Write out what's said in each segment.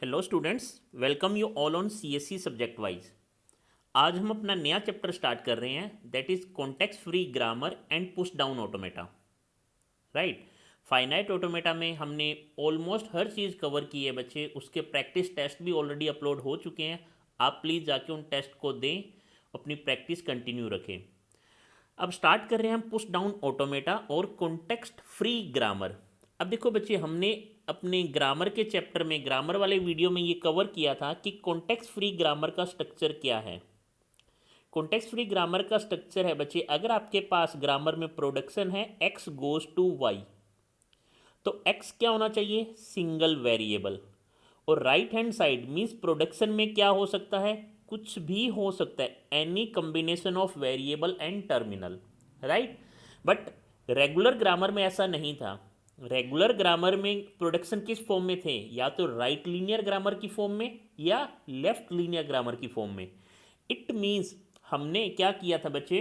Hello students, welcome you all on CSC subject wise. आज हम अपना नया चैप्टर स्टार्ट कर रहे हैं, that is context free grammar and push down automata. Right, finite automata में हमने ऑलमोस्ट हर चीज़ कवर की है बच्चे। उसके प्रैक्टिस टेस्ट भी ऑलरेडी अपलोड हो चुके हैं। आप प्लीज़ जाके उन टेस्ट को दें, अपनी प्रैक्टिस कंटिन्यू रखें। अब स्टार्ट कर रहे हैं हम पुश डाउन ऑटोमेटा और कॉन्टेक्स्ट फ्री ग्रामर। अब देखो बच्चे, हमने अपने ग्रामर के चैप्टर में, ग्रामर वाले वीडियो में ये कवर किया था कि कॉन्टेक्स्ट फ्री ग्रामर का स्ट्रक्चर क्या है। कॉन्टेक्स्ट फ्री ग्रामर का स्ट्रक्चर है बच्चे, अगर आपके पास ग्रामर में प्रोडक्शन है x गोज टू y, तो x क्या होना चाहिए? Single variable. और right hand side means production में क्या हो सकता है? कुछ भी हो सकता है, any combination of variable and terminal. Right, but regular grammar में ऐसा नहीं था। रेगुलर ग्रामर में प्रोडक्शन किस फॉर्म में थे? या तो राइट लीनियर ग्रामर की फॉर्म में या लेफ्ट लीनियर ग्रामर की फॉर्म में। इट मीन्स हमने क्या किया था बच्चे,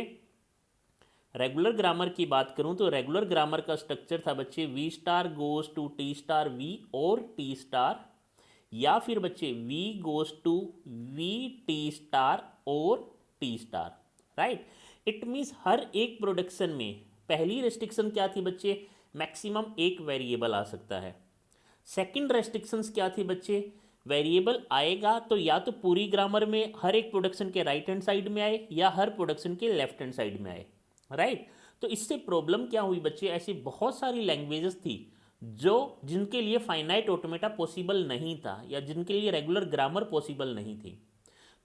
रेगुलर ग्रामर की बात करूं तो रेगुलर ग्रामर का स्ट्रक्चर था बच्चे V star goes to T star V और टी स्टार, या फिर बच्चे V goes to V T star और T star. Right, it means हर एक प्रोडक्शन में पहली रेस्ट्रिक्शन क्या थी बच्चे? मैक्सिमम एक वेरिएबल आ सकता है। सेकंड रेस्ट्रिक्शंस क्या थी बच्चे? वेरिएबल आएगा तो या तो पूरी ग्रामर में हर एक प्रोडक्शन के राइट हैंड साइड में आए या हर प्रोडक्शन के लेफ्ट हैंड साइड में आए। राइट, तो इससे प्रॉब्लम क्या हुई बच्चे? ऐसी बहुत सारी लैंग्वेजेस थी जो जिनके लिए फाइनाइट ऑटोमेटा पॉसिबल नहीं था या जिनके लिए रेगुलर ग्रामर पॉसिबल नहीं थी।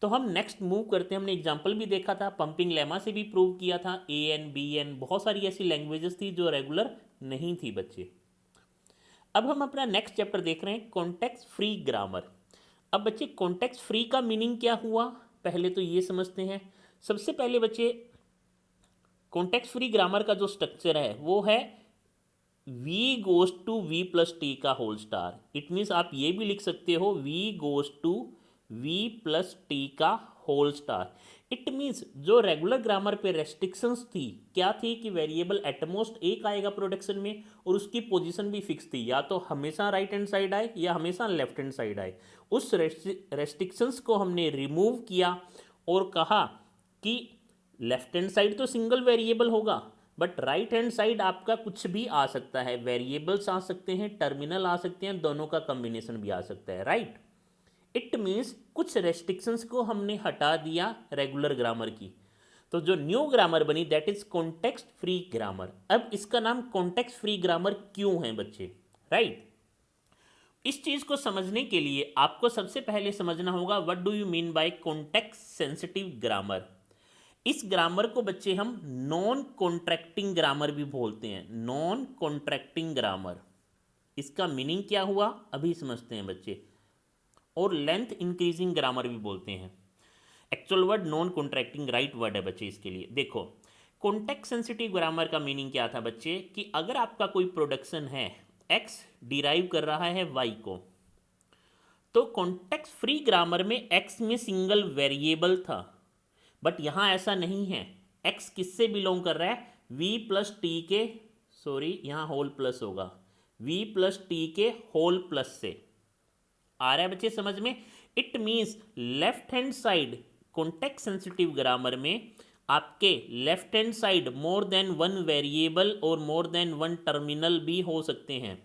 तो हम नेक्स्ट मूव करते हैं। हमने एग्जाम्पल भी देखा था, पंपिंग लेमा से भी प्रूव किया था, ए एन बी एन, बहुत सारी ऐसी लैंग्वेजेस थी जो रेगुलर नहीं थी बच्चे। अब हम अपना नेक्स्ट चैप्टर देख रहे हैं, कॉन्टेक्स्ट फ्री ग्रामर। अब बच्चे कॉन्टेक्स्ट फ्री का मीनिंग क्या हुआ, पहले तो ये समझते हैं। सबसे पहले बच्चे, कॉन्टेक्स्ट फ्री ग्रामर का जो स्ट्रक्चर है वो है v goes to v plus T का होल स्टार। इट मीन्स आप ये भी लिख सकते हो v goes to v plus T का होल स्टार। इट मीन्स जो रेगुलर ग्रामर पे रेस्ट्रिक्शंस थी, क्या थी कि वेरिएबल एटमोस्ट एक आएगा प्रोडक्शन में और उसकी पोजीशन भी फिक्स थी, या तो हमेशा राइट हैंड साइड आए या हमेशा लेफ्ट हैंड साइड आए। उस रेस्ट्रिक्शंस को हमने रिमूव किया और कहा कि लेफ्ट हैंड साइड तो सिंगल वेरिएबल होगा, बट राइट हैंड साइड आपका कुछ भी आ सकता है। वेरिएबल्स आ सकते हैं, टर्मिनल आ सकते हैं, दोनों का कॉम्बिनेशन भी आ सकता है। राइट, इट मीन्स कुछ रेस्ट्रिक्शंस को हमने हटा दिया रेगुलर ग्रामर की, तो जो न्यू ग्रामर बनी that is context free grammar. अब इसका नाम कॉन्टेक्स्ट फ्री ग्रामर क्यों है बच्चे? राइट, इस चीज को समझने के लिए आपको सबसे पहले समझना होगा what do you mean by context sensitive grammar. इस ग्रामर को बच्चे हम नॉन कॉन्ट्रैक्टिंग ग्रामर भी बोलते हैं। नॉन कॉन्ट्रैक्टिंग ग्रामर, इसका मीनिंग क्या हुआ अभी समझते हैं बच्चे। और लेंथ इंक्रीजिंग ग्रामर भी बोलते हैं। Actual word non contracting right word है बच्चे इसके लिए। देखो, कॉन्टेक्स्ट सेंसिटिव ग्रामर का मीनिंग क्या था बच्चे कि अगर आपका कोई प्रोडक्शन है, एक्स डिराइव कर रहा है वाई को, तो कॉन्टेक्स्ट फ्री ग्रामर में एक्स में सिंगल वेरिएबल था, बट यहां ऐसा नहीं है। एक्स किससे बिलोंग कर रहा है? v प्लस टी के, सॉरी यहां होल प्लस होगा, v प्लस टी के होल प्लस से। आ रहा है बच्चे समझ में? It means left hand side context sensitive grammar में आपके left hand side more than one variable और मोर देन वन टर्मिनल भी हो सकते हैं।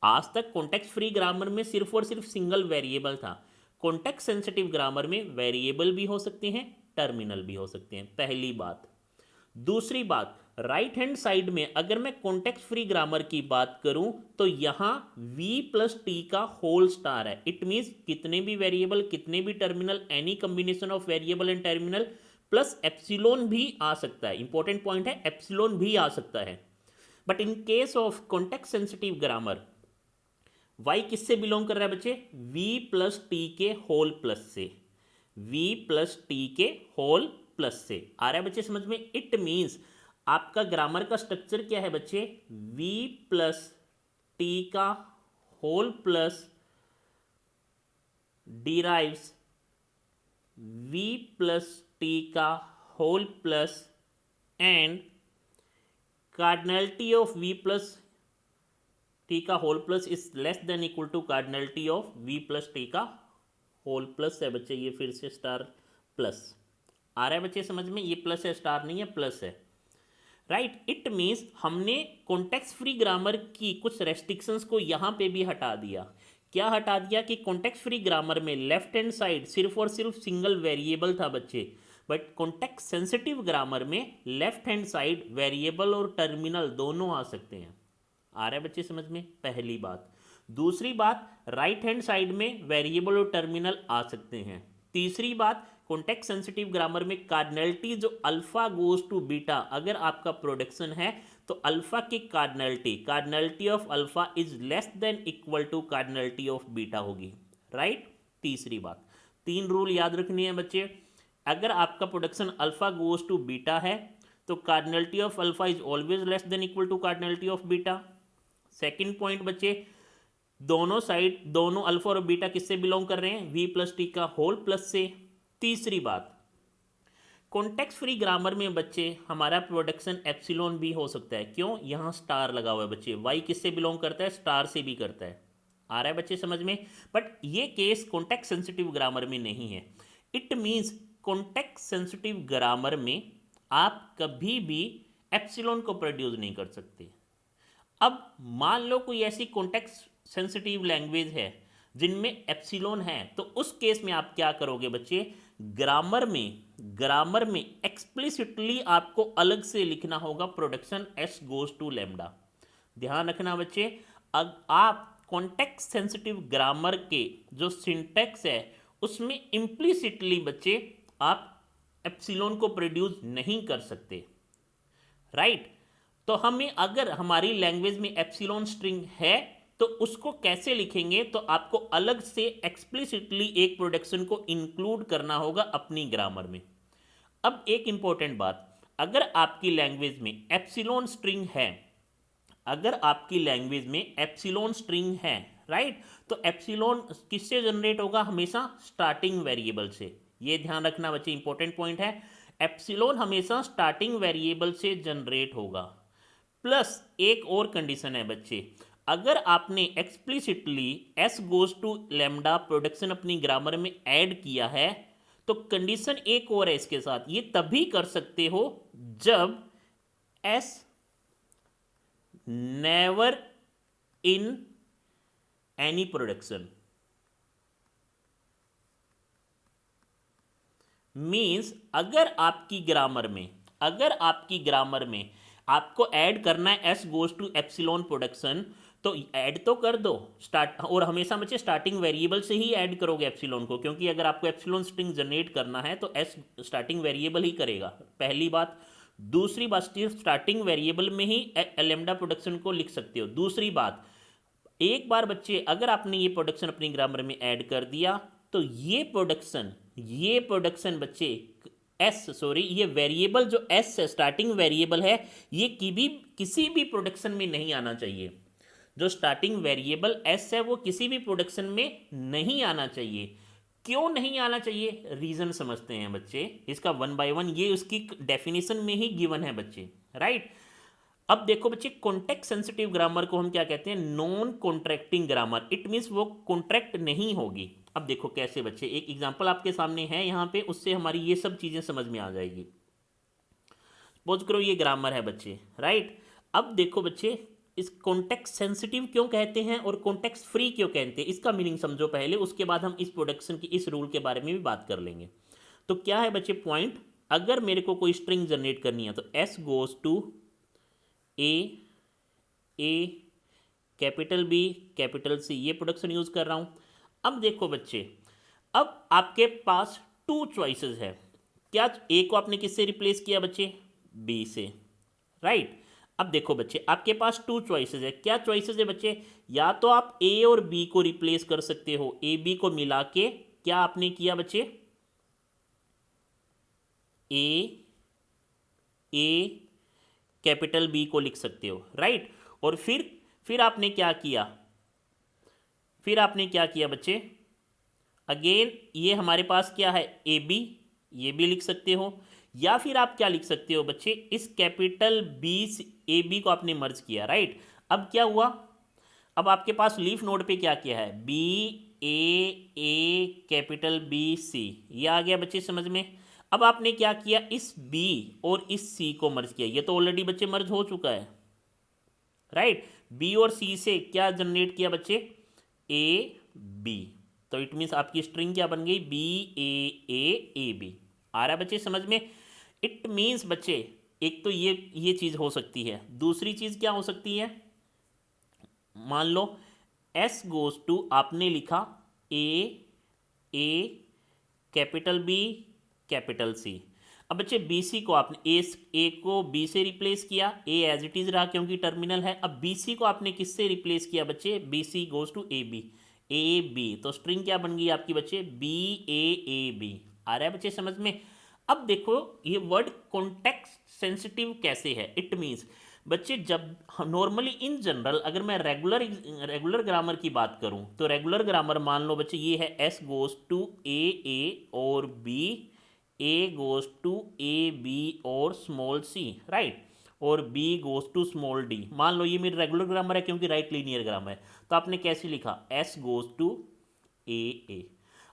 आज तक कॉन्टेक्स्ट फ्री ग्रामर में सिर्फ और सिर्फ सिंगल वेरिएबल था। कॉन्टेक्स्ट सेंसिटिव ग्रामर में वेरिएबल भी हो सकते हैं, टर्मिनल भी हो सकते हैं, पहली बात। दूसरी बात, राइट हैंड साइड में अगर मैं कॉन्टेक्स्ट फ्री ग्रामर की बात करूं तो यहां v प्लस टी का होल स्टार है। इट मीन्स कितने भी वेरिएबल, कितने भी terminal, any combination of variable and terminal, plus epsilon भी आ सकता है। इंपॉर्टेंट पॉइंट है, एप्सिलॉन भी आ सकता है। But in case of context sensitive grammar, y किससे बिलोंग कर रहा है बच्चे? v प्लस टी के होल प्लस से, v प्लस टी के होल प्लस से। आ रहा है बच्चे समझ में? इट मीन्स आपका ग्रामर का स्ट्रक्चर क्या है बच्चे? v प्लस टी का whole plus derives v plus T का whole plus and cardinality of v plus T का whole plus is less than equal to cardinality of v plus T का whole plus है बच्चे, ये फिर से star plus आ रहा है बच्चे समझ में, ये प्लस है स्टार नहीं है प्लस है, राइट। इट मीन्स हमने कॉन्टेक्स्ट फ्री ग्रामर की कुछ रेस्ट्रिक्शंस को यहाँ पे भी हटा दिया। क्या हटा दिया कि कॉन्टेक्स्ट फ्री ग्रामर में लेफ्ट हैंड साइड सिर्फ और सिर्फ सिंगल वेरिएबल था बच्चे, बट कॉन्टेक्स्ट सेंसिटिव ग्रामर में लेफ्ट हैंड साइड वेरिएबल और टर्मिनल दोनों आ सकते हैं। आ रहा है बच्चे समझ में, पहली बात। दूसरी बात, राइट हैंड साइड में वेरिएबल और टर्मिनल आ सकते हैं। तीसरी बात, कॉन्टेक्स्ट सेंसिटिव ग्रामर में कार्डिनलिटी जो अल्फा गोज टू बीटा, अगर आपका प्रोडक्शन है तो अल्फा की cardinality of alpha is less than equal to cardinality of beta होगी, राइट। तीसरी बात, 3 रूल याद रखनी है बच्चे। अगर आपका production alpha goes to beta है तो cardinality of alpha is always less than equal to cardinality of beta. Second point बच्चे, दोनों साइड, दोनों अल्फा और बीटा किससे बिलोंग कर रहे हैं, वी प्लस टी का होल प्लस से। तीसरी बात, कॉन्टेक्स्ट फ्री ग्रामर में बच्चे हमारा प्रोडक्शन एप्सिलॉन भी हो सकता है। क्यों, यहाँ स्टार लगा हुआ है बच्चे, वाई किससे बिलोंग करता है, स्टार से भी करता है। आ रहा है बच्चे समझ में, बट ये केस कॉन्टेक्स्ट सेंसिटिव ग्रामर में नहीं है। It means context sensitive grammar में आप कभी भी एप्सिलॉन को प्रोड्यूस नहीं कर सकते। अब मान लो कोई ऐसी कॉन्टेक्स्ट सेंसिटिव लैंग्वेज है जिनमें एप्सिलॉन है, तो उस केस में आप क्या करोगे बच्चे, ग्रामर में एक्सप्लिसिटली आपको अलग से लिखना होगा production S goes to lambda. ध्यान रखना बच्चे, अब आप कॉन्टेक्स्ट सेंसिटिव ग्रामर के जो सिंटैक्स है उसमें इम्प्लिसिटली बच्चे आप एप्सिलॉन को प्रोड्यूस नहीं कर सकते, राइट। तो हमें अगर हमारी लैंग्वेज में एप्सिलॉन स्ट्रिंग है तो उसको कैसे लिखेंगे, तो आपको अलग से एक्सप्लिसिटली एक प्रोडक्शन को इंक्लूड करना होगा अपनी ग्रामर में। अब एक इंपॉर्टेंट बात, अगर आपकी लैंग्वेज में एप्सिलॉन स्ट्रिंग है, अगर आपकी लैंग्वेज में एप्सिलॉन स्ट्रिंग है, राइट, तो एप्सिलॉन किससे जनरेट होगा, हमेशा स्टार्टिंग वेरिएबल से। ये ध्यान रखना बच्चे, इंपॉर्टेंट पॉइंट है, एप्सिलॉन हमेशा स्टार्टिंग वेरिएबल से जनरेट होगा। प्लस एक और कंडीशन है बच्चे, अगर आपने explicitly S goes to lambda production अपनी ग्रामर में ऐड किया है तो कंडीशन एक और है इसके साथ, ये तभी कर सकते हो जब S never in any production, means अगर आपकी ग्रामर में आपको ऐड करना है S goes to epsilon production, तो ऐड तो कर दो स्टार्ट, और हमेशा बच्चे स्टार्टिंग वेरिएबल से ही ऐड करोगे एप्सिलॉन को, क्योंकि अगर आपको एप्सिलॉन स्ट्रिंग जनरेट करना है तो एस स्टार्टिंग वेरिएबल ही करेगा, पहली बात। दूसरी बात, सिर्फ स्टार्टिंग वेरिएबल में ही लैम्डा प्रोडक्शन को लिख सकते हो। दूसरी बात, एक बार बच्चे अगर आपने ये प्रोडक्शन अपनी ग्रामर में ऐड कर दिया तो ये प्रोडक्शन बच्चे ये वेरिएबल जो एस है, स्टार्टिंग वेरिएबल है, ये किसी भी प्रोडक्शन में नहीं आना चाहिए। जो स्टार्टिंग वेरिएबल एस है वो किसी भी प्रोडक्शन में नहीं आना चाहिए। क्यों नहीं आना चाहिए, रीजन समझते हैं बच्चे इसका वन बाय वन, ये उसकी डेफिनेशन में ही गिवन है बच्चे, राइट। अब देखो बच्चे, कॉन्टेक्स्ट सेंसिटिव ग्रामर को हम क्या कहते हैं, non contracting grammar. It means वो कॉन्ट्रैक्ट नहीं होगी। अब देखो कैसे बच्चे, एक एग्जांपल आपके सामने है यहाँ पे, उससे हमारी ये सब चीजें समझ में आ जाएगी। सपोज करो ये ग्रामर है बच्चे, राइट। अब देखो बच्चे, इस कॉन्टेक्स्ट सेंसिटिव क्यों कहते हैं और कॉन्टेक्स्ट फ्री क्यों कहते हैं, इसका मीनिंग समझो पहले, उसके बाद हम इस प्रोडक्शन की इस रूल के बारे में भी बात कर लेंगे। तो क्या है बच्चे पॉइंट, अगर मेरे को कोई स्ट्रिंग जनरेट करनी है तो S goes to A capital B capital C, ये प्रोडक्शन यूज कर रहा हूं। अब देखो बच्चे, अब आपके पास 2 चॉइसेस है। क्या ए को आपने किससे रिप्लेस किया बच्चे, बी से, राइट। अब देखो बच्चे, आपके पास 2 चॉइसेस है। क्या चॉइसेस है बच्चे, या तो आप ए और बी को रिप्लेस कर सकते हो, ए बी को मिला के क्या आपने किया बच्चे, ए कैपिटल बी को लिख सकते हो, राइट। और फिर आपने क्या किया बच्चे, अगेन ये हमारे पास क्या है ए बी, ये भी लिख सकते हो, या फिर आप क्या लिख सकते हो बच्चे, इस कैपिटल बी ए बी को आपने मर्ज किया, राइट। अब क्या हुआ, अब आपके पास लीफ नोड पे क्या किया है, बी कैपिटल बी सी, ये आ गया बच्चे समझ में। अब आपने क्या किया, इस बी और इस सी को मर्ज किया, ये तो ऑलरेडी बच्चे मर्ज हो चुका है, राइट। बी और सी से क्या जनरेट किया बच्चे, ए बी, तो इट मीन्स आपकी स्ट्रिंग क्या बन गई, बी ए बी। आ रहा है बच्चे समझ में। इट मीन्स बच्चे एक तो ये चीज़ हो सकती है, दूसरी चीज़ क्या हो सकती है, मान लो एस गोज टू, आपने लिखा ए कैपिटल बी कैपिटल सी। अब बच्चे बी सी को आपने ए को बी से रिप्लेस किया, ए एज इट इज रहा क्योंकि टर्मिनल है। अब बी सी को आपने किससे रिप्लेस किया बच्चे, B C goes to A B, तो स्ट्रिंग क्या बन गई आपकी बच्चे, बी ए बी। आ रहा है बच्चे समझ में। अब देखो ये वर्ड कॉन्टेक्स्ट सेंसिटिव कैसे है, इट मीन्स बच्चे जब नॉर्मली इन जनरल अगर मैं रेगुलर ग्रामर की बात करूं तो रेगुलर ग्रामर मान लो बच्चे ये है एस गोज टू ए और B, A goes to A B और स्मॉल सी, राइट, और B goes to small D. मान लो ये मेरी रेगुलर ग्रामर है क्योंकि राइट लीनियर ग्रामर है, तो आपने कैसे लिखा, एस गोज टू ए।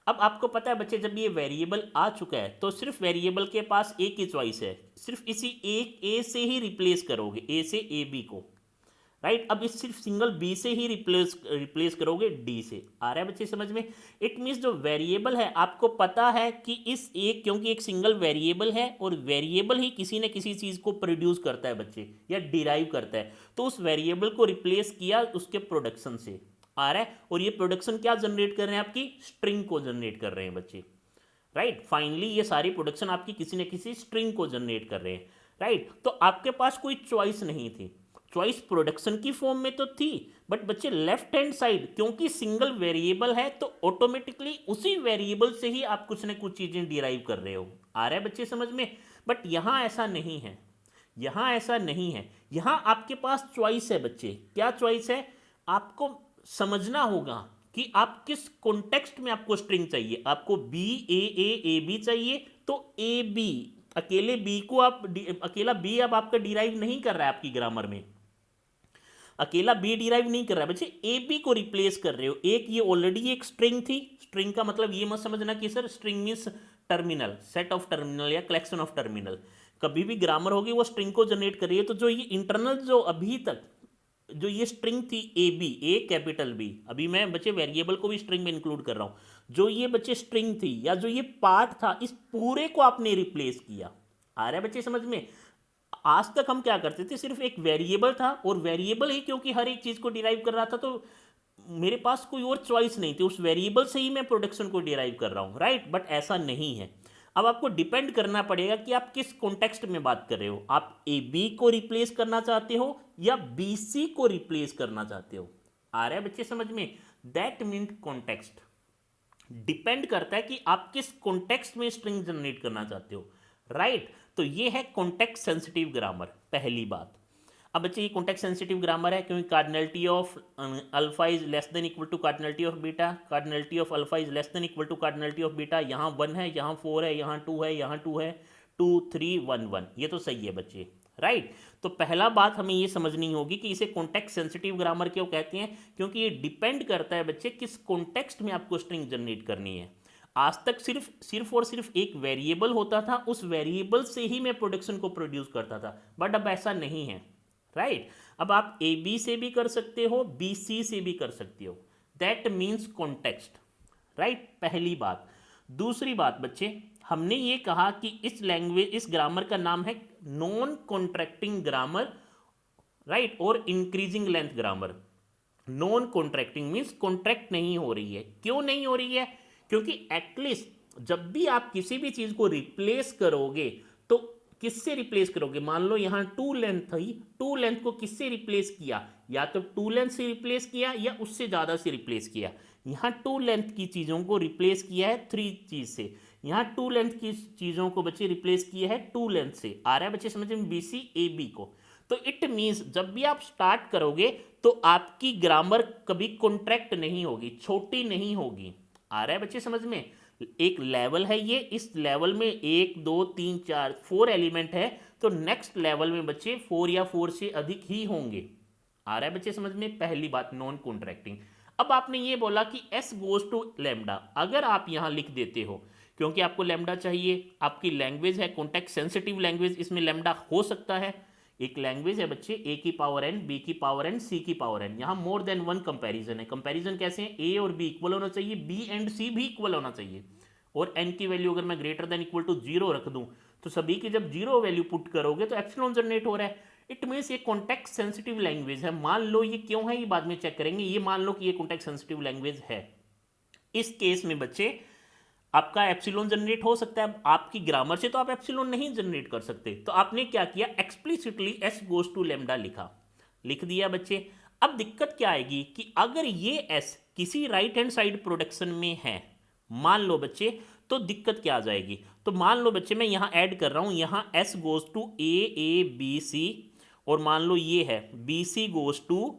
अब आपको पता है बच्चे जब ये वेरिएबल आ चुका है तो सिर्फ वेरिएबल के पास एक ही चॉइस है, सिर्फ इसी एक ए से ही रिप्लेस करोगे, ए से ए बी को, राइट। अब इस सिर्फ सिंगल बी से ही रिप्लेस करोगे डी से। आ रहा है बच्चे समझ में। इट मीन्स जो वेरिएबल है आपको पता है कि इस एक, क्योंकि एक सिंगल वेरिएबल है और वेरिएबल ही किसी न किसी चीज़ को प्रोड्यूस करता है बच्चे, या डिराइव करता है, तो उस वेरिएबल को रिप्लेस किया उसके प्रोडक्शन से। आ रहा है, और ये प्रोडक्शन क्या जनरेट कर रहे हैं, आपकी स्ट्रिंग को जनरेट कर रहे हैं बच्चे, राइट। फाइनली ये सारी प्रोडक्शन आपकी किसी न किसी स्ट्रिंग को जनरेट कर रहे हैं, राइट। तो आपके पास कोई चॉइस नहीं थी, चॉइस प्रोडक्शन की फॉर्म में तो थी, बट बच्चे लेफ्ट हैंड साइड क्योंकि सिंगल वेरिएबल है तो ऑटोमेटिकली उसी वेरिएबल से ही आप कुछ न कुछ चीजें डिराइव कर रहे हो। आ रहा है बच्चे समझ में। बट यहां ऐसा नहीं है, यहां ऐसा नहीं है, यहां आपके पास चॉइस है बच्चे। क्या चॉइस है, आपको समझना होगा कि आप किस कॉन्टेक्स्ट में आपको स्ट्रिंग चाहिए। आपको बी ए बी चाहिए तो ए बी, अकेले बी को आप, अकेला बी अब आपका डिराइव नहीं कर रहा है आपकी ग्रामर में, अकेला बी डिराइव नहीं कर रहा है बच्चे, ए बी को रिप्लेस कर रहे हो। एक ये ऑलरेडी एक स्ट्रिंग थी, स्ट्रिंग का मतलब ये मत समझना कि sir string means terminal, set of terminal या कलेक्शन ऑफ टर्मिनल। कभी भी ग्रामर होगी वो स्ट्रिंग को जनरेट कर रही है। तो जो ये इंटरनल जो अभी तक जो ये स्ट्रिंग थी A B, A capital B, अभी मैं बच्चे वेरिएबल को भी स्ट्रिंग में इंक्लूड कर रहा हूं, जो ये बच्चे स्ट्रिंग थी या जो ये पार्ट था, इस पूरे को आपने रिप्लेस किया। आ रहा है बच्चे समझ में। आज तक हम क्या करते थे, सिर्फ एक वेरिएबल था और वेरिएबल ही क्योंकि हर एक चीज को डिराइव कर रहा था तो मेरे पास कोई और चॉइस नहीं थी, उस वेरिएबल से ही मैं प्रोडक्शन को डिराइव कर रहा हूं, राइट। बट ऐसा नहीं है, अब आपको डिपेंड करना पड़ेगा कि आप किस कॉन्टेक्स्ट में बात कर रहे हो। आप ए बी को रिप्लेस करना चाहते हो या बी सी को रिप्लेस करना चाहते हो। आ रहा है बच्चे समझ में। दैट मीन कॉन्टेक्स्ट डिपेंड करता है कि आप किस कॉन्टेक्स्ट में स्ट्रिंग जनरेट करना चाहते हो, राइट। तो ये है कॉन्टेक्स्ट सेंसिटिव ग्रामर, पहली बात। अब बच्चे ये कॉन्टेक्स्ट सेंसिटिव ग्रामर है क्योंकि cardinality of alpha is less than equal to cardinality of beta, cardinality of alpha is less than equal to cardinality of beta. यहाँ 1 है, यहाँ 4 है, यहाँ 2 है, यहाँ 2 है, 2 3 1 1, ये तो सही है बच्चे, राइट। तो पहला बात हमें ये समझनी होगी कि इसे कॉन्टेक्स्ट सेंसिटिव ग्रामर क्यों कहते हैं, क्योंकि ये डिपेंड करता है बच्चे किस कॉन्टेक्स्ट में आपको स्ट्रिंग जनरेट करनी है। आज तक सिर्फ और सिर्फ एक वेरिएबल होता था, उस वेरिएबल से ही मैं प्रोडक्शन को प्रोड्यूस करता था, बट अब ऐसा नहीं है, राइट। अब आप ए बी से भी कर सकते हो, बी सी से भी कर सकते हो। दैट मीन्स कॉन्टेक्स्ट, राइट, पहली बात। दूसरी बात बच्चे, हमने ये कहा कि इस लैंग्वेज, इस ग्रामर का नाम है नॉन कॉन्ट्रैक्टिंग ग्रामर, राइट, और increasing length grammar. Non contracting means contract नहीं हो रही है। क्यों नहीं हो रही है, क्योंकि एटलीस्ट जब भी आप किसी भी चीज को रिप्लेस करोगे तो किससे रिप्लेस करोगे। मान लो यहां 2 लेंथ थी, 2 लेंथ को किससे रिप्लेस किया, या तो 2 लेंथ से रिप्लेस किया या उससे ज्यादा से रिप्लेस किया। यहां 2 लेंथ की चीजों को रिप्लेस किया है 3 चीज से, यहां 2 लेंथ की चीजों को बच्चे रिप्लेस किया है 2 लेंथ से। आ रहा है बच्चे समझ में, बी सी ए बी को। तो इट मीन्स जब भी आप स्टार्ट करोगे तो आपकी ग्रामर कभी कॉन्ट्रैक्ट नहीं होगी, छोटी नहीं होगी। आ रहा है बच्चे समझ में। एक लेवल है ये, इस लेवल में 1 2 3 4 4 एलिमेंट है, तो नेक्स्ट लेवल में बच्चे 4 या 4 से अधिक ही होंगे। आ रहा है बच्चे समझ में, पहली बात नॉन कॉन्ट्रैक्टिंग। अब आपने ये बोला कि s गोज टू लेमडा, अगर आप यहाँ लिख देते हो, क्योंकि आपको लेमडा चाहिए, आपकी लैंग्वेज है कॉन्टेक्स्ट सेंसिटिव लैंग्वेज, इसमें लेमडा हो सकता है। एक लैंग्वेज है बच्चे, ए की पावर एन, बी की पावर एन, सी की पावर एन, यहाँ मोर देन वन कंपैरिजन है। कंपैरिजन कैसे है, ए और बी इक्वल होना चाहिए, बी एंड सी भी इक्वल होना चाहिए, और एन की वैल्यू अगर मैं greater than equal to zero रख दूं, तो सभी की जब जीरो वैल्यू पुट करोगे तो एप्सिलॉन जनरेट हो रहा है। इट मीन्स ये कॉन्टेक्स्ट सेंसिटिव लैंग्वेज है। मान लो ये क्यों है, ये बाद में चेक करेंगे। ये मान लो कि ये कॉन्टेक्स्ट सेंसिटिव लैंग्वेज है। इस केस में बच्चे आपका एप्सिलॉन जनरेट हो सकता है। आपकी ग्रामर से तो आप एप्सिलॉन नहीं जनरेट कर सकते, तो आपने क्या किया, explicitly S goes to lambda लिखा, लिख दिया बच्चे। अब दिक्कत क्या आएगी कि अगर ये एस किसी राइट हैंड साइड प्रोडक्शन में है, मान लो बच्चे, तो दिक्कत क्या आ जाएगी। तो मान लो बच्चे मैं यहाँ ऐड कर रहा हूँ, यहाँ S goes to A B C, और मान लो ये है B C goes to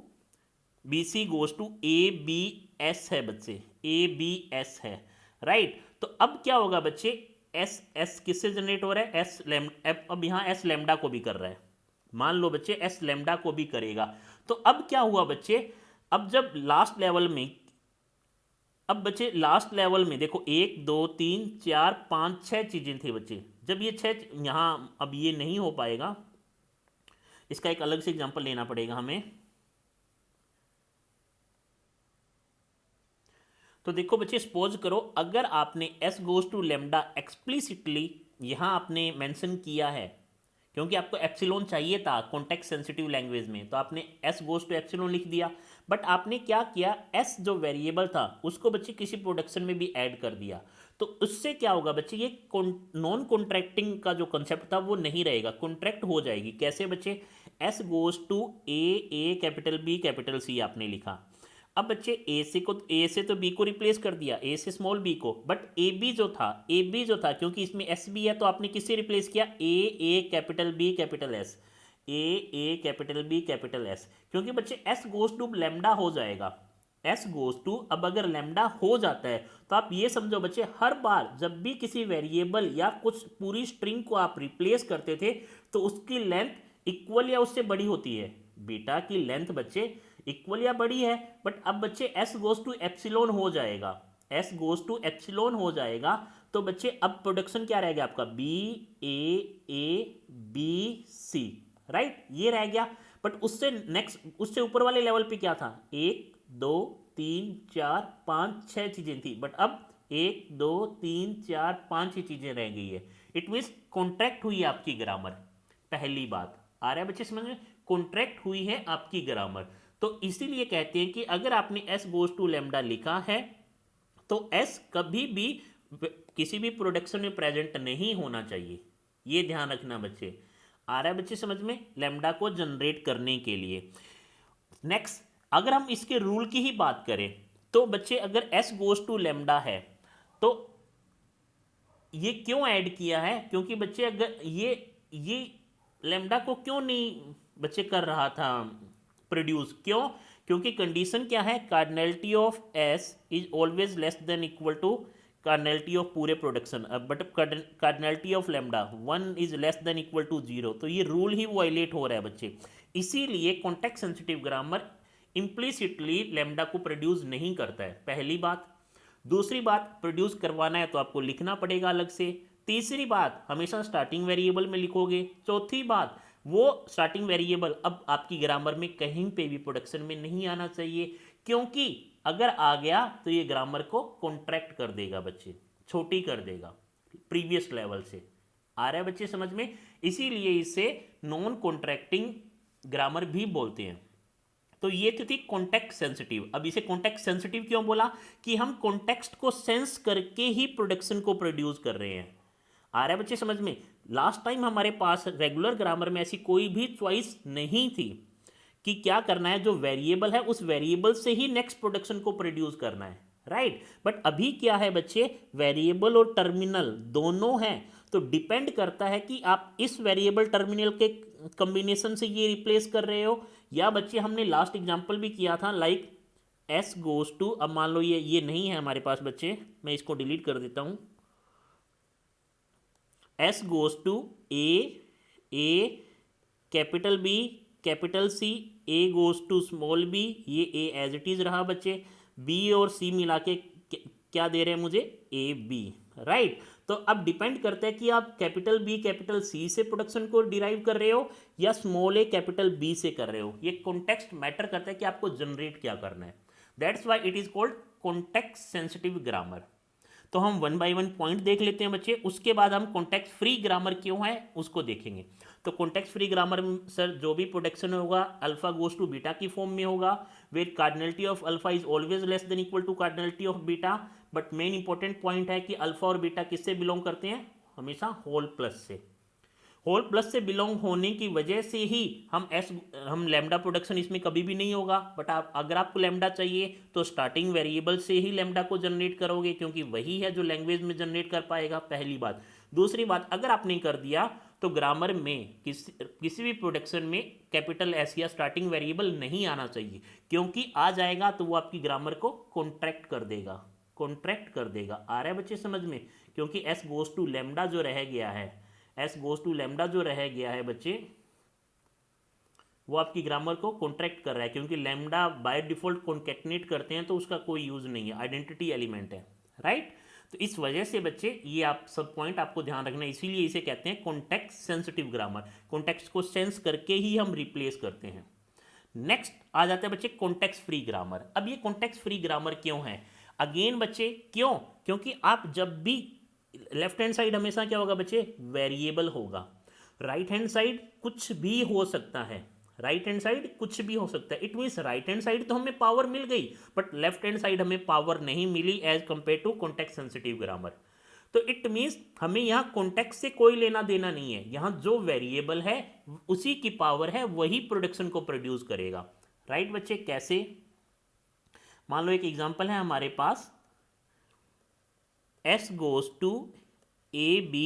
A B S है बच्चे, ए बी एस है, राइट। तो अब क्या होगा बच्चे, एस एस किससे जनरेट हो रहा है, एस लेमडा, अब यहाँ एस लेमडा को भी कर रहा है, मान लो बच्चे एस लेमडा को भी करेगा। तो अब क्या हुआ बच्चे, अब जब लास्ट लेवल में, अब बच्चे लास्ट लेवल में देखो 1 2 3 4 5 6 चीजें थी बच्चे, जब ये 6 यहाँ, अब ये नहीं हो पाएगा, इसका एक अलग से एग्जांपल लेना पड़ेगा हमें। तो देखो बच्चे, सपोज करो अगर आपने s goes to lambda explicitly यहाँ आपने मेंशन किया है, क्योंकि आपको एप्सिलॉन चाहिए था कॉन्टेक्स्ट सेंसिटिव लैंग्वेज में, तो आपने s गोज टू एप्सिलॉन लिख दिया। बट आपने क्या किया, s जो वेरिएबल था उसको बच्चे किसी प्रोडक्शन में भी ऐड कर दिया, तो उससे क्या होगा बच्चे, ये नॉन कॉन्ट्रैक्टिंग का जो कंसेप्ट था वो नहीं रहेगा, कॉन्ट्रैक्ट हो जाएगी। कैसे बच्चे, s goes to A capital B capital C आपने लिखा। अब बच्चे ए से तो बी को रिप्लेस कर दिया, ए से स्मॉल बी को, बट ए बी जो था क्योंकि इसमें एस बी है, तो आपने किससे रिप्लेस किया, ए कैपिटल बी कैपिटल एस, ए कैपिटल बी कैपिटल एस, क्योंकि बच्चे एस गोज टू लेमडा हो जाएगा, एस गोज टू। अब अगर लेमडा हो जाता है तो आप ये समझो बच्चे, हर बार जब भी किसी वेरिएबल या कुछ पूरी स्ट्रिंग को आप रिप्लेस करते थे, तो उसकी लेंथ इक्वल या उससे बड़ी होती है। बीटा की लेंथ बच्चे इक्वल या बड़ी है, बट अब बच्चे s गोज टू एप्सिलॉन हो जाएगा, s गोज टू एप्सिलॉन हो जाएगा। तो बच्चे अब प्रोडक्शन क्या रह गया आपका, ए बी सी, राइट, ये रह गया। बट उससे नेक्स्ट, उससे ऊपर वाले लेवल पे क्या था, 1 2 3 4 5 6 चीजें थी, बट अब 1 2 3 4 5 ही चीजें रह गई है। इट मीन्स कॉन्ट्रैक्ट हुई आपकी ग्रामर, पहली बात आ रहा है बच्चे समझ में, कॉन्ट्रैक्ट हुई है आपकी ग्रामर। तो इसीलिए कहते हैं कि अगर आपने s गोज टू लेमडा लिखा है, तो s कभी भी किसी भी प्रोडक्शन में प्रेजेंट नहीं होना चाहिए, ये ध्यान रखना बच्चे। आ रहा है बच्चे समझ में, लेमडा को जनरेट करने के लिए। नेक्स्ट, अगर हम इसके रूल की ही बात करें, तो बच्चे अगर s गोज टू लेमडा है, तो ये क्यों ऐड किया है, क्योंकि बच्चे अगर ये लेमडा को क्यों नहीं बच्चे कर रहा था प्रोड्यूस, क्यों, क्योंकि कंडीशन क्या है, cardinality of s is always less than equal to cardinality of पूरे production, but cardinality of lambda 1 is less than equal to 0, तो ये रूल ही वायलेट हो रहा है बच्चे। इसीलिए context sensitive grammar implicitly lambda को प्रोड्यूस नहीं करता है, पहली बात। दूसरी बात, प्रोड्यूस करवाना है तो आपको लिखना पड़ेगा अलग से। तीसरी बात, हमेशा स्टार्टिंग वेरिएबल में लिखोगे। चौथी बात, वो स्टार्टिंग वेरिएबल अब आपकी ग्रामर में कहीं पे भी प्रोडक्शन में नहीं आना चाहिए, क्योंकि अगर आ गया तो ये ग्रामर को कॉन्ट्रैक्ट कर देगा बच्चे, छोटी कर देगा प्रीवियस लेवल से। आ रहा है बच्चे समझ में, इसीलिए इसे नॉन कॉन्ट्रैक्टिंग ग्रामर भी बोलते हैं। तो ये तो थी कॉन्टेक्स्ट सेंसिटिव। अब इसे कॉन्टेक्स्ट सेंसिटिव क्यों बोला, कि हम कॉन्टेक्स्ट को सेंस करके ही प्रोडक्शन को प्रोड्यूस कर रहे हैं। आ रहा है बच्चे समझ में, लास्ट टाइम हमारे पास रेगुलर ग्रामर में ऐसी कोई भी चॉइस नहीं थी कि क्या करना है, जो वेरिएबल है उस वेरिएबल से ही नेक्स्ट प्रोडक्शन को प्रोड्यूस करना है, राइट। बट अभी क्या है बच्चे, वेरिएबल और टर्मिनल दोनों हैं, तो डिपेंड करता है कि आप इस वेरिएबल टर्मिनल के कॉम्बिनेशन से ये रिप्लेस कर रहे हो, या बच्चे हमने लास्ट एग्जांपल भी किया था, लाइक s गोज टू, अब मान लो ये नहीं है हमारे पास बच्चे, मैं इसको डिलीट कर देता हूं, s goes to A capital B capital C, a goes to small b, ये a एज इट इज रहा बच्चे, बी और सी मिला के क्या दे रहे हैं मुझे, ए बी, राइट। तो अब डिपेंड करता है कि आप कैपिटल बी कैपिटल सी से प्रोडक्शन को डिराइव कर रहे हो या स्मॉल ए कैपिटल बी से कर रहे हो। ये कॉन्टेक्स्ट मैटर करता है कि आपको जनरेट क्या करना है। That's why it is called context sensitive grammar. तो हम वन बाय वन पॉइंट देख लेते हैं बच्चे, उसके बाद हम कॉन्टेक्स्ट फ्री ग्रामर क्यों है उसको देखेंगे। तो कॉन्टेक्स्ट फ्री ग्रामर में सर जो भी प्रोडक्शन होगा अल्फा गोज टू बीटा की फॉर्म में होगा, where cardinality of alpha is always less than equal to cardinality of beta. But main important point है कि अल्फा और बीटा किससे बिलोंग करते हैं, हमेशा होल प्लस से। होल प्लस से बिलोंग होने की वजह से ही हम लैम्डा प्रोडक्शन इसमें कभी भी नहीं होगा। बट आप अगर आपको लैम्डा चाहिए तो स्टार्टिंग वेरिएबल से ही लैम्डा को जनरेट करोगे, क्योंकि वही है जो लैंग्वेज में जनरेट कर पाएगा, पहली बात। दूसरी बात, अगर आपने कर दिया तो ग्रामर में किसी भी प्रोडक्शन में कैपिटल एस या स्टार्टिंग वेरिएबल नहीं आना चाहिए, क्योंकि आ जाएगा तो वो आपकी ग्रामर को कॉन्ट्रैक्ट कर देगा, कॉन्ट्रैक्ट कर देगा। आ रहा है बच्चे समझ में, क्योंकि एस गोज टू लैम्डा जो रह गया है, एस गोज टू लैम्डा जो रह गया है बच्चे, वो आपकी ग्रामर को कॉन्ट्रैक्ट कर रहा है, क्योंकि लैम्डा बाय डिफॉल्ट कॉन्कैटनेट करते हैं तो उसका कोई यूज नहीं है, आइडेंटिटी एलिमेंट है, राइट। तो इस वजह से बच्चे ये आप सब पॉइंट आपको ध्यान रखना है, इसीलिए इसे कहते हैं कॉन्टेक्स्ट सेंसिटिव ग्रामर। कॉन्टेक्स्ट को सेंस करके ही हम रिप्लेस करते हैं। नेक्स्ट आ जाता है बच्चे कॉन्टेक्स्ट फ्री ग्रामर। अब ये कॉन्टेक्स्ट फ्री ग्रामर क्यों है, अगेन बच्चे क्यों, क्योंकि आप जब भी लेफ्ट हैंड साइड हमेशा क्या होगा बच्चे, वेरिएबल होगा। राइट हैंड साइड कुछ भी हो सकता है, राइट हैंड साइड कुछ भी हो सकता है। It means right hand side तो हमें पावर मिल गई, बट लेफ्ट हैंड साइड हमें पावर नहीं मिली as compare to context sensitive grammar. तो इट मीन्स हमें यहाँ कॉन्टेक्स्ट से कोई लेना देना नहीं है, यहाँ जो वेरिएबल है उसी की पावर है, वही प्रोडक्शन को प्रोड्यूस करेगा, राइट बच्चे। कैसे, मान लो एक एग्जांपल है हमारे पास, S goes to A B,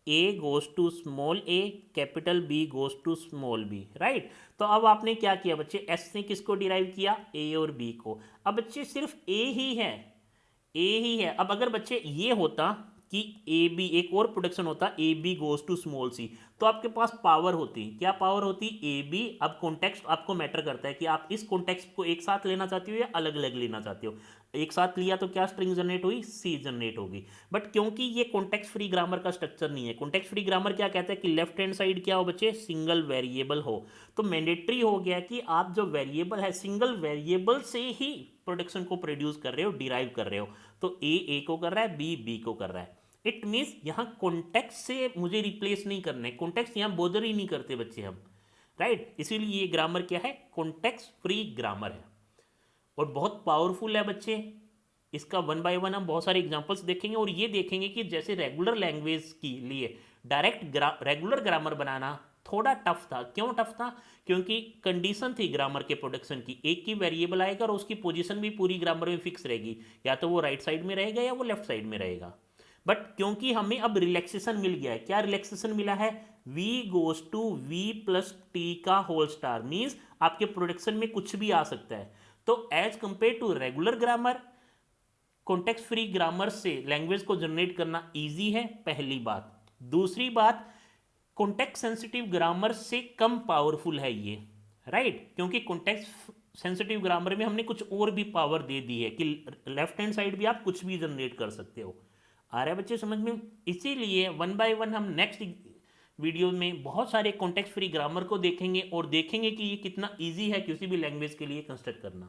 A goes to small a, capital B goes to small b, right. तो अब आपने क्या किया बच्चे, S ने किसको डिराइव किया, A और B को। अब बच्चे सिर्फ A ही है, A ही है। अब अगर बच्चे ये होता कि ए बी एक और प्रोडक्शन होता, A B goes to small c, तो आपके पास पावर होती, क्या पावर होती, ए बी। अब कॉन्टेक्स्ट आपको मैटर करता है कि आप इस कॉन्टेक्स्ट को एक साथ लेना चाहते हो या अलग अलग लेना चाहते हो। एक साथ लिया तो क्या स्ट्रिंग जनरेट हुई, सी जनरेट होगी। बट क्योंकि ये कॉन्टेक्स्ट फ्री ग्रामर का स्ट्रक्चर नहीं है, कॉन्टेक्स्ट फ्री ग्रामर क्या कहता है कि लेफ्ट हैंड साइड क्या हो बच्चे, सिंगल वेरिएबल हो। तो मैंडेटरी हो गया कि आप जो वेरिएबल है सिंगल वेरिएबल से ही प्रोडक्शन को प्रोड्यूस कर रहे हो, डिराइव कर रहे हो। तो ए को कर रहा है, बी को कर रहा है। इट मीन्स यहाँ कॉन्टेक्स्ट से मुझे रिप्लेस नहीं करना है, कॉन्टेक्स्ट यहाँ बोदर ही नहीं करते बच्चे हम, राइट। इसीलिए ये ग्रामर क्या है, कॉन्टेक्स्ट फ्री ग्रामर है और बहुत पावरफुल है बच्चे। इसका वन बाय वन हम बहुत सारे एग्जांपल्स देखेंगे और ये देखेंगे कि जैसे रेगुलर लैंग्वेज के लिए डायरेक्ट रेगुलर ग्रामर बनाना थोड़ा टफ था। क्यों टफ था, क्योंकि कंडीशन थी ग्रामर के प्रोडक्शन की, एक की वेरिएबल आएगा और उसकी पोजीशन भी पूरी ग्रामर में फिक्स रहेगी, या तो वो राइट साइड में रहेगा या वो लेफ्ट साइड में रहेगा। बट क्योंकि हमें अब रिलैक्सेशन मिल गया है, क्या रिलैक्सेशन मिला है, v goes to v plus T का होल स्टार, मीन्स आपके प्रोडक्शन में कुछ भी आ सकता है। तो as compare to regular grammar, context free grammar से लैंग्वेज को जनरेट करना इजी है, पहली बात। दूसरी बात, कॉन्टेक्स्ट सेंसिटिव ग्रामर से कम पावरफुल है ये, राइट। क्योंकि कॉन्टेक्स्ट सेंसिटिव ग्रामर में हमने कुछ और भी पावर दे दी है कि लेफ्ट हैंड साइड भी आप कुछ भी जनरेट कर सकते हो। आ रहा है बच्चे समझ में। इसीलिए वन बाय वन हम नेक्स्ट वीडियो में बहुत सारे कॉन्टेक्स्ट फ्री ग्रामर को देखेंगे और देखेंगे कि ये कितना इजी है किसी भी लैंग्वेज के लिए कंस्ट्रक्ट करना।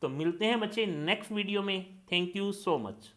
तो मिलते हैं बच्चे नेक्स्ट वीडियो में। Thank you so much.